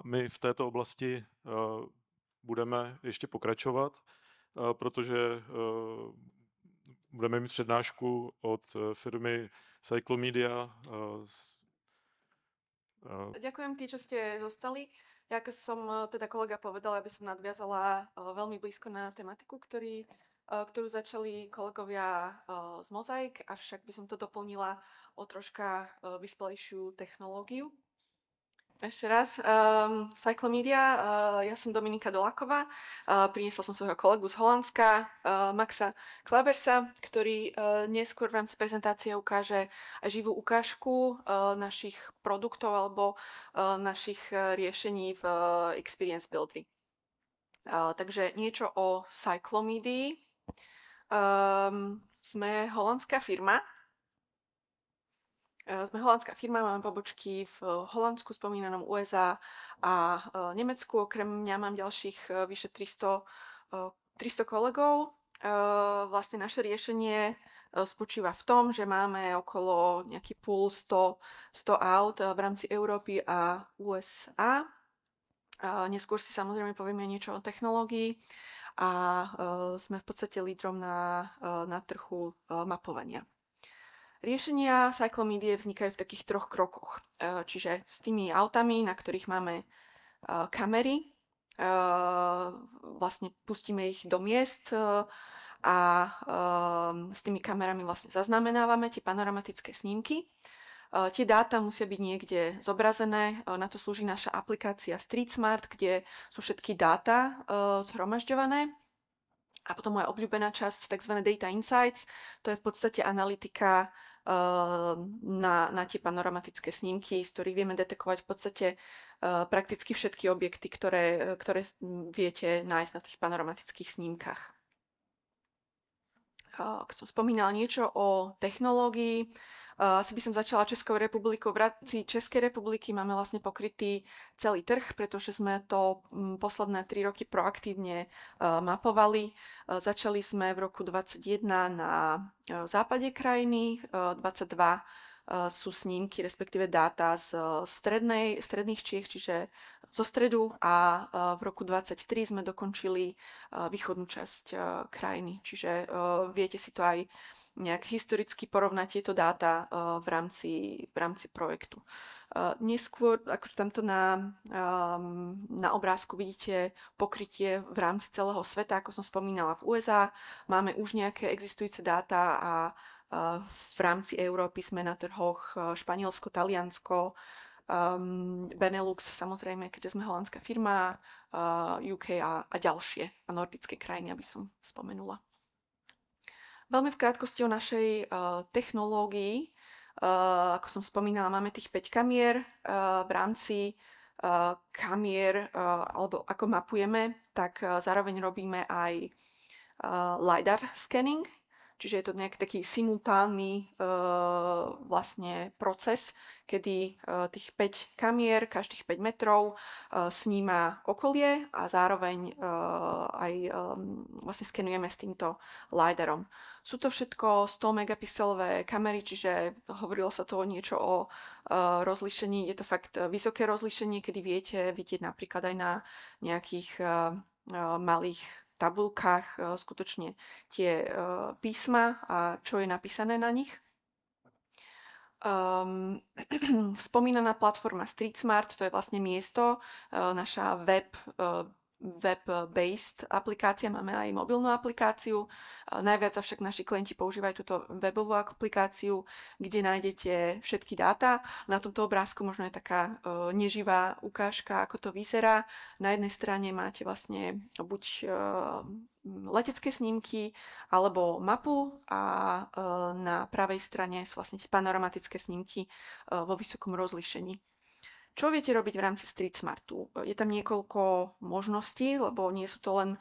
my v této oblasti budeme ještě pokračovat, protože budeme mít přednášku od firmy Cyclomedia. Ďakujem tí, čo ste zostali. Ja, ako som teda kolega povedala, aby som nadviazala veľmi blízko na tematiku, ktorú začali kolegovia z Mozaik, avšak by som to doplnila o troška vyspelejšiu technológiu. Ešte raz, Cyclomedia, ja som Dominika Doláková, priniesla som svojho kolegu z Holandska, Maxa Klabersa, ktorý neskôr v rámci prezentácie ukáže aj živú ukážku našich produktov alebo našich riešení v Experience Buildery. Takže niečo o Cyclomedii. Sme holandská firma, máme pobočky v Holandsku, spomínanom USA a Nemecku. Okrem mňa mám ďalších vyše 300 kolegov. Vlastne naše riešenie spočíva v tom, že máme okolo nejaký pool 100 aut v rámci Európy a USA. Neskôr si samozrejme povieme niečo o technológii a sme v podstate lídrom na trhu mapovania. Riešenia Cyclomedie vznikajú v takých 3 krokoch. Čiže s tými autami, na ktorých máme kamery, vlastne pustíme ich do miest a s tými kamerami vlastne zaznamenávame tie panoramatické snímky. Tie dáta musia byť niekde zobrazené, na to slúži naša aplikácia StreetSmart, kde sú všetky dáta zhromažďované. A potom moja obľúbená časť, tzv. Data Insights, to je v podstate analytika na tie panoramatické snímky, z ktorých vieme detekovať v podstate prakticky všetky objekty, ktoré viete nájsť na tých panoramatických snímkach. Ak som spomínala niečo o technológii, asi by som začala Českou republikou. V rámci Českej republiky máme vlastne pokrytý celý trh, pretože sme to posledné 3 roky proaktívne mapovali. Začali sme v roku 2021 na západe krajiny, 2022 sú snímky, respektíve dáta z stredných Čiech, čiže zo stredu, a v roku 2023 sme dokončili východnú časť krajiny. Čiže viete si to aj nejak historicky porovnať tieto dáta v rámci projektu. Neskôr, ako tamto na obrázku vidíte pokrytie v rámci celého sveta, ako som spomínala v USA. Máme už nejaké existujúce dáta a v rámci Európy sme na trhoch Španielsko, Taliansko, Benelux, samozrejme, keďže sme holandská firma, UK a ďalšie, a nordické krajiny, aby som spomenula. Veľmi v krátkosti o našej technológii. Ako som spomínala, máme tých 5 kamier. V rámci kamier, alebo ako mapujeme, tak zároveň robíme aj LiDAR scanning, čiže je to nejaký taký simultánny vlastne proces, kedy tých 5 kamier, každých 5 metrov sníma okolie a zároveň aj vlastne skenujeme s týmto LiDARom. Sú to všetko 100 megapixelové kamery, čiže hovorilo sa to niečo o rozlíšení. Je to fakt vysoké rozlíšenie, kedy viete vidieť napríklad aj na nejakých malých tabuľkách skutočne tie písma a čo je napísané na nich. Spomínaná platforma StreetSmart, to je vlastne miesto, naša web-based aplikácia, máme aj mobilnú aplikáciu. Najviac však naši klienti používajú túto webovú aplikáciu, kde nájdete všetky dáta. Na tomto obrázku možno je taká neživá ukážka, ako to vyzerá. Na jednej strane máte vlastne buď letecké snímky alebo mapu a na pravej strane sú vlastne tie panoramatické snímky vo vysokom rozlíšení. Čo viete robiť v rámci StreetSmartu? Je tam niekoľko možností, lebo nie sú to len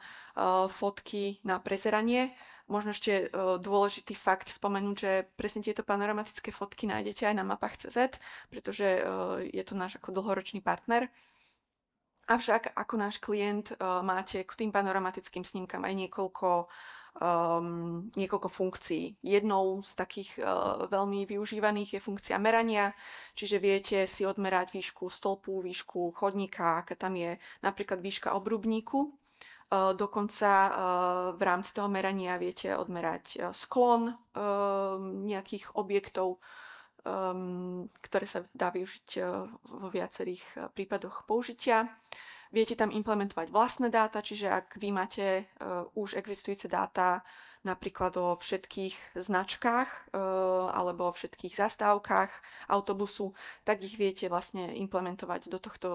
fotky na prezeranie. Možno ešte dôležitý fakt spomenúť, že presne tieto panoramatické fotky nájdete aj na mapách.cz, pretože je to náš ako dlhoročný partner. Avšak ako náš klient máte k tým panoramatickým snímkam aj niekoľko niekoľko funkcií. Jednou z takých veľmi využívaných je funkcia merania, čiže viete si odmerať výšku stĺpu, výšku chodníka, aká tam je napríklad výška obrubníku. Dokonca v rámci toho merania viete odmerať sklon nejakých objektov, ktoré sa dá využiť vo viacerých prípadoch použitia. Viete tam implementovať vlastné dáta, čiže ak vy máte už existujúce dáta napríklad o všetkých značkách alebo o všetkých zastávkach autobusu, tak ich viete vlastne implementovať do tohto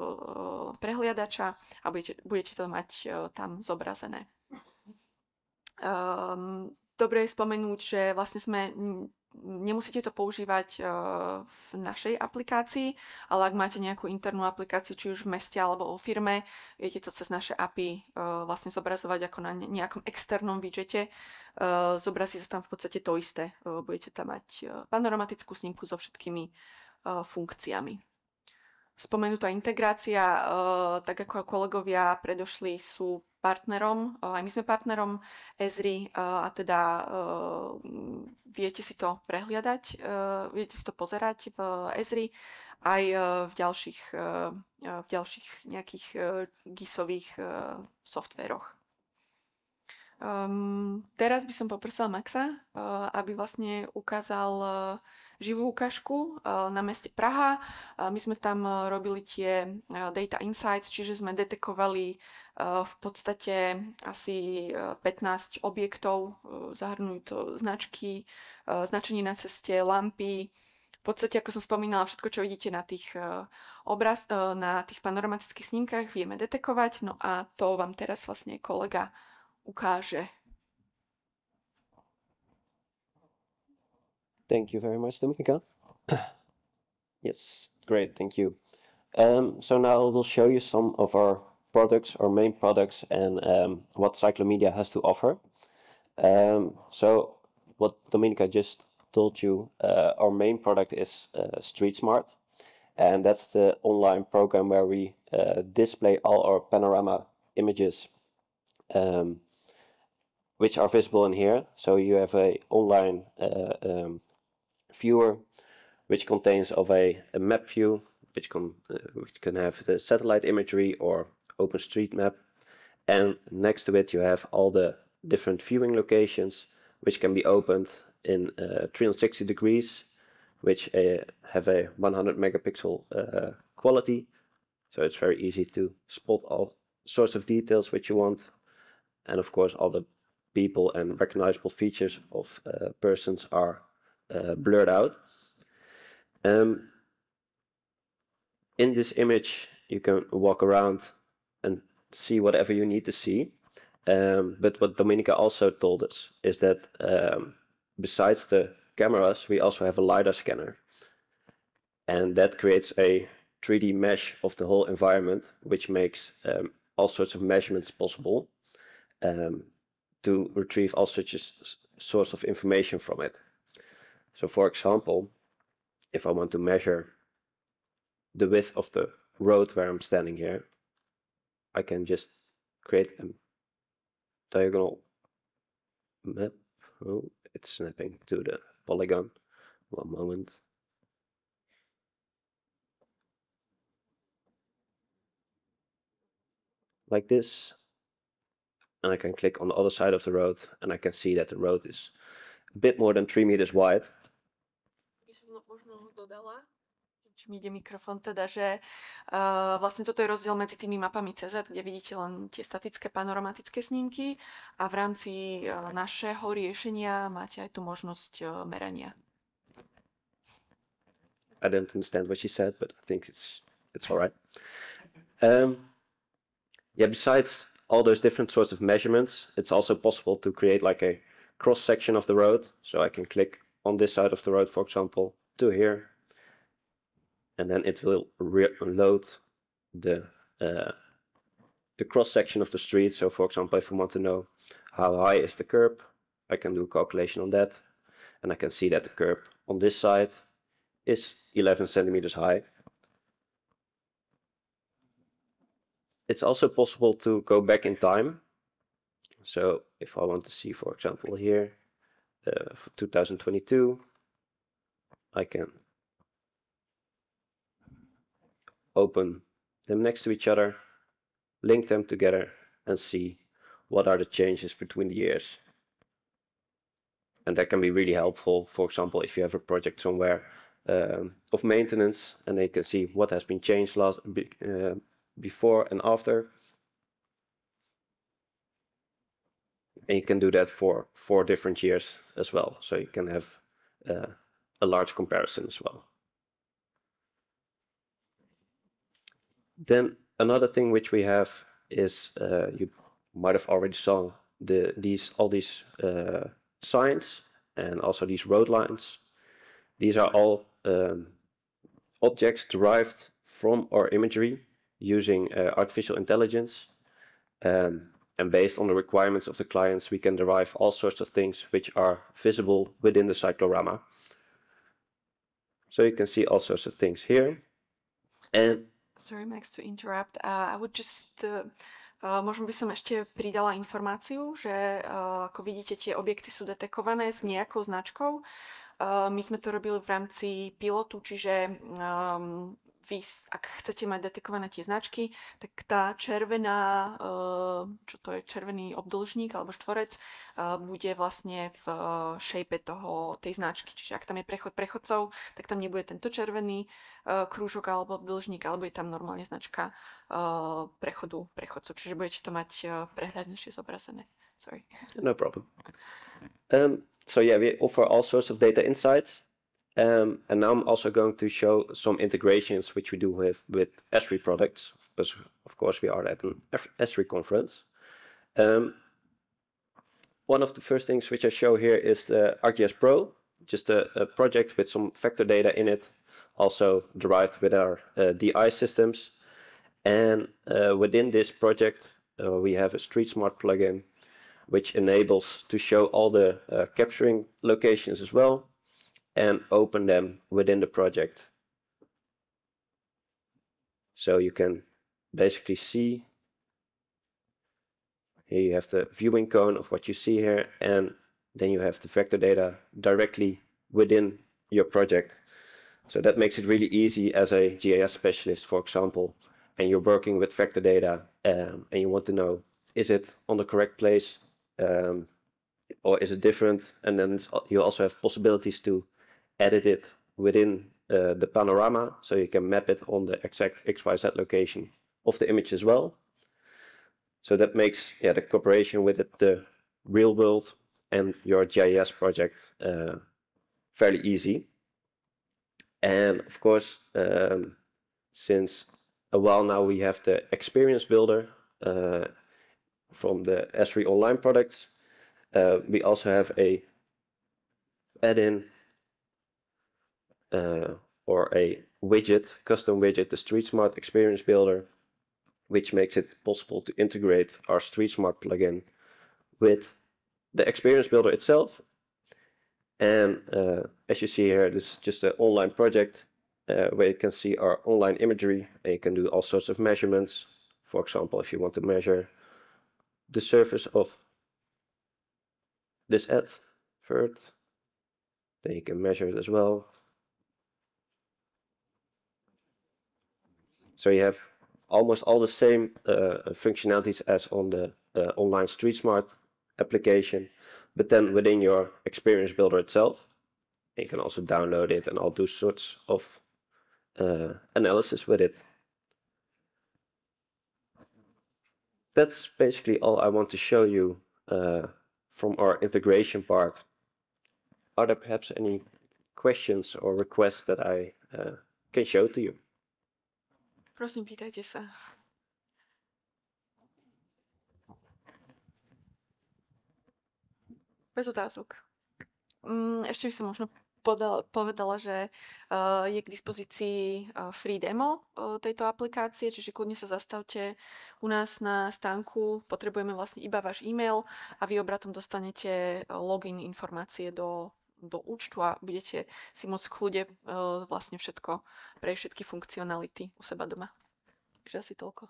prehliadača a budete to mať tam zobrazené. Dobre je spomenúť, že vlastne nemusíte to používať v našej aplikácii, ale ak máte nejakú internú aplikáciu, či už v meste alebo vo firme, viete to cez naše API vlastne zobrazovať ako na nejakom externom widgete. Zobrazí sa tam v podstate to isté. Budete tam mať panoramatickú snímku so všetkými funkciami. Spomenutá integrácia, tak ako kolegovia predošli, sú partnerom, aj my sme partnerom Esri a teda viete si to prehliadať, viete si to pozerať v Esri aj v ďalších nejakých GIS-ových softvéroch. Teraz by som poprosila Maxa, aby vlastne ukázal živú ukážku na meste Praha. My sme tam robili tie data insights, čiže sme detekovali v podstate asi 15 objektov, zahrnujú to značky, značenie na ceste, lampy. V podstate, ako som spomínala, všetko, čo vidíte na tých na tých panoramatických snímkach, vieme detekovať. No a to vám teraz vlastne kolega ukáže. Thank you very much, Dominika. Yes, great, thank you. So now we'll show you some of our products, our main products, and what Cyclomedia has to offer. So what Dominika just told you, our main product is StreetSmart, and that's the online program where we display all our panorama images which are visible in here. So you have a online viewer which contains of a map view, which can have the satellite imagery or OpenStreetMap, and next to it you have all the different viewing locations which can be opened in 360 degrees, which have a 100 megapixel quality, so it's very easy to spot all sorts of details which you want, and of course all the people and recognizable features of persons are blurred out. In this image you can walk around and see whatever you need to see, but what Dominika also told us is that besides the cameras we also have a LiDAR scanner, and that creates a 3D mesh of the whole environment, which makes all sorts of measurements possible to retrieve all such a source of information from it. So for example, if I want to measure the width of the road where I'm standing here, I can just create a diagonal map. Oh, it's snapping to the polygon. One moment. Like this. And I can click on the other side of the road, and I can see that the road is a bit more than 3 meters wide. Možno dodala, či mi ide mikrofón, teda, že vlastne toto je rozdiel medzi tými mapami CZ, kde vidíte len tie statické panoramatické snímky, a v rámci našeho riešenia máte aj tú možnosť merania. I don't understand what she said, but I think it's all right. Yeah, besides all those different sorts of measurements, it's also possible to create like a cross section of the road. So I can click on this side of the road, for example, to here, and then it will load the cross section of the street. So for example, if I want to know how high is the curb, I can do a calculation on that, and I can see that the curb on this side is 11 centimeters high. It's also possible to go back in time So if I want to see, for example, here for 2022, I can open them next to each other, link them together, and see what are the changes between the years. And that can be really helpful, for example, if you have a project somewhere of maintenance, and they can see what has been changed before and after. And you can do that for 4 different years as well, so you can have a large comparison as well. Then another thing which we have is you might have already saw all these signs and also these road lines. These are all objects derived from our imagery using artificial intelligence. And based on the requirements of the clients, we can derive all sorts of things which are visible within the cyclorama. So you can see all sorts of things here. And sorry, Max, to interrupt. I would just možno by som ešte pridala informáciu, že ako vidíte, tie objekty sú detekované s nejakou značkou. My sme to robili v rámci pilotu, čiže vy, ak chcete mať detekované tie značky, tak tá červená, čo to je, červený obdĺžník alebo štvorec, bude vlastne v shape tej značky. Čiže ak tam je prechod prechodcov, tak tam nebude tento červený krúžok alebo obdĺžník, alebo je tam normálne značka prechodu prechodcov. Čiže budete to mať prehľadnejšie zobrazené. Sorry. No problem. So yeah, we offer all sorts of data insights. And now I'm also going to show some integrations which we do with Esri products, because of course we are at an Esri conference. One of the first things which I show here is the ArcGIS Pro, just a project with some vector data in it, also derived with our DI systems. And within this project, we have a StreetSmart plugin, which enables to show all the capturing locations as well, and open them within the project. So you can basically see, here you have the viewing cone of what you see here, and then you have the vector data directly within your project. So that makes it really easy as a GIS specialist, for example, and you're working with vector data and you want to know, is it on the correct place or is it different? And then you also have possibilities to edit it within the panorama, so you can map it on the exact XYZ location of the image as well. So that makes the cooperation with the real world and your GIS project fairly easy. And of course, since a while now, we have the Experience Builder from the Esri Online products. We also have a add-in or a widget, custom widget, the StreetSmart Experience Builder, which makes it possible to integrate our StreetSmart plugin with the Experience Builder itself. And as you see here, this is just an online project where you can see our online imagery, and you can do all sorts of measurements. For example, if you want to measure the surface of this advert, then you can measure it as well. So you have almost all the same functionalities as on the online StreetSmart application, but then within your Experience Builder itself. You can also download it and all do sorts of analysis with it. That's basically all I want to show you from our integration part. Are there perhaps any questions or requests that I can show to you? Prosím, pýtajte sa. Bez otázok. Ešte by som možno povedala, že je k dispozícii free demo tejto aplikácie, čiže kľudne sa zastavte u nás na stánku. Potrebujeme vlastne iba váš e-mail a vy obratom dostanete login informácie do účtu a budete si môcť v kľude vlastne všetko, pre všetky funkcionality u seba doma. Takže asi toľko.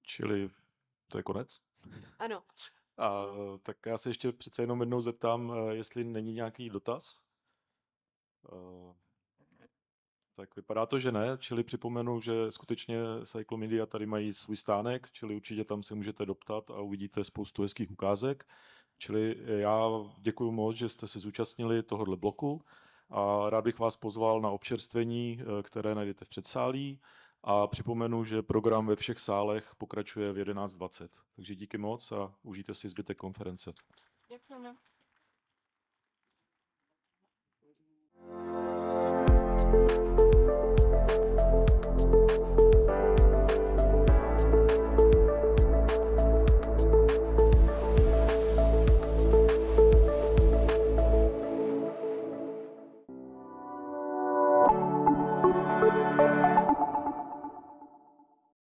Čili to je konec? Áno. A tak já se ještě přece jenom jednou zeptám, jestli není nějaký dotaz. Tak vypadá to, že ne, čili připomenu, že skutečně Cyclomedia tady mají svůj stánek, čili určitě tam se můžete doptat a uvidíte spoustu hezkých ukázek. Čili já děkuji moc, že jste se zúčastnili tohohle bloku a rád bych vás pozval na občerstvení, které najdete v předsálí, a připomenu, že program ve všech sálech pokračuje v 11:20. Takže díky moc a užijte si zbytek konference. Ďakujeme.